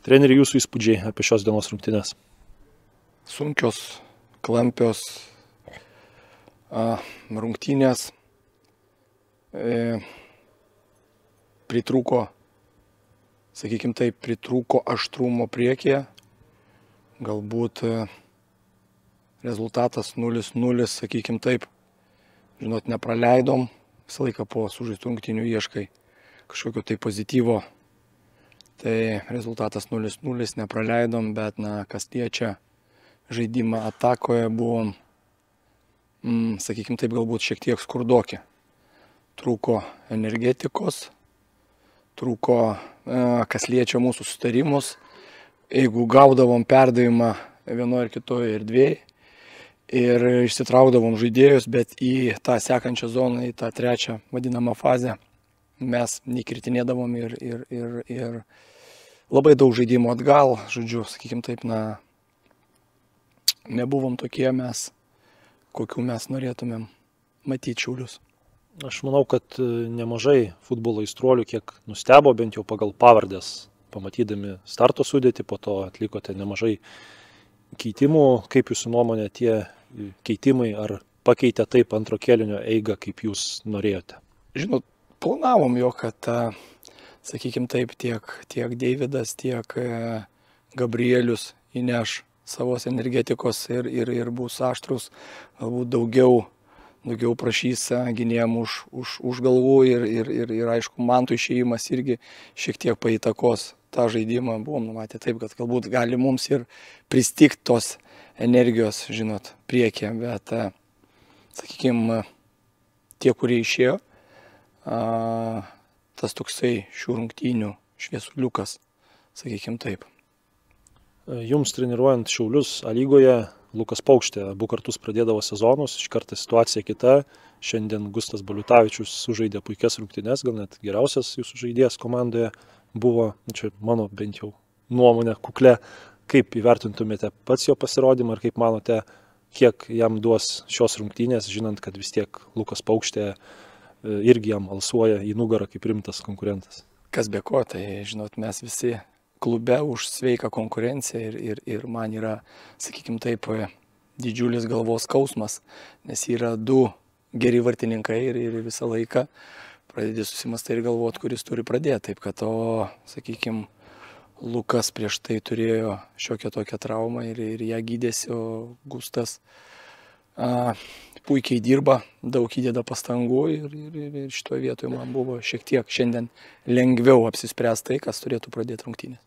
Treneri, jūsų įspūdžiai apie šios dienos rungtynes? Sunkios, klampios rungtynės. Pritrūko, sakykime taip, pritrūko aštrumo priekyje. Galbūt rezultatas 0-0, sakykime taip. Žinot, nepraleidom. Visą laiką po sužaistų rungtynių ieškai kažkokio tai pozityvo. Tai rezultatas 0-0, nepraleidom, bet kas liečia žaidimą atakoje, buvom, sakykime taip, galbūt šiek tiek skurdoki. Trūko energetikos, trūko, kas liečia mūsų sutarimus. Jeigu gaudavom perdavimą vienoje ar kitoje erdvėje ir išsitraukdavom žaidėjus, bet į tą sekančią zoną, į tą trečią vadinamą fazę, mes nekritinėdavom ir labai daug žaidimų atgal, žodžiu, sakykime taip, nebuvom tokie mes, kokių mes norėtumėm matyti Šiaulius. Aš manau, kad nemažai futbolo aistruolių kiek nustebo, bent jau pagal pavardės, pamatydami starto sudėtį, po to atlikote nemažai keitimų. Kaip jūsų nuomonė, tie keitimai ar pakeitė taip antro kėlinio eigą, kaip jūs norėjote? Žinot, planavom jo, kad, sakykime taip, tiek Deividas, tiek Gabrielius įneš savos energetikos ir bus aštrus, galbūt daugiau prašys gynėjam už galvų ir aišku, Mantų išėjimas irgi šiek tiek paįtakos tą žaidimą. Buvom numatę taip, kad galbūt gali mums ir pristigti tos energijos, žinot, priekyje, bet, sakykime, tie, kurie išėjo, tas toksai šių rungtynių šviesuliukas, sakykime taip. Jums treniruojant Šiaulius A lygoje, Lukas Paukštė abu kartus pradėdavo sezonus, šį kartą situacija kita. Šiandien Gustas Baliutavičius sužaidė puikias rungtynes, gal net geriausias jūsų žaidėjas komandoje buvo, čia mano bent jau nuomonė kuklė. Kaip įvertintumėte pats jo pasirodymą ir kaip manote, kiek jam duos šios rungtynės, žinant, kad vis tiek Lukas Paukštė irgi jam alsuoja į nugarą kaip rimtas konkurentas? Kas be ko, tai žinot, mes visi klube už sveiką konkurenciją ir man yra, sakykime taip, didžiulis galvos skausmas, nes yra du geri vartininkai ir visą laiką pradedi susimastai ir galvoti, kuris turi pradėti. Taip kad, sakykime, Lukas prieš tai turėjo šiokią tokią traumą ir ją gydėsi, o Gustas puikiai dirba, daug įdeda pastangų ir šitoje vietoje man buvo šiek tiek šiandien lengviau apsispręsti tai, kas turėtų pradėti rungtynės.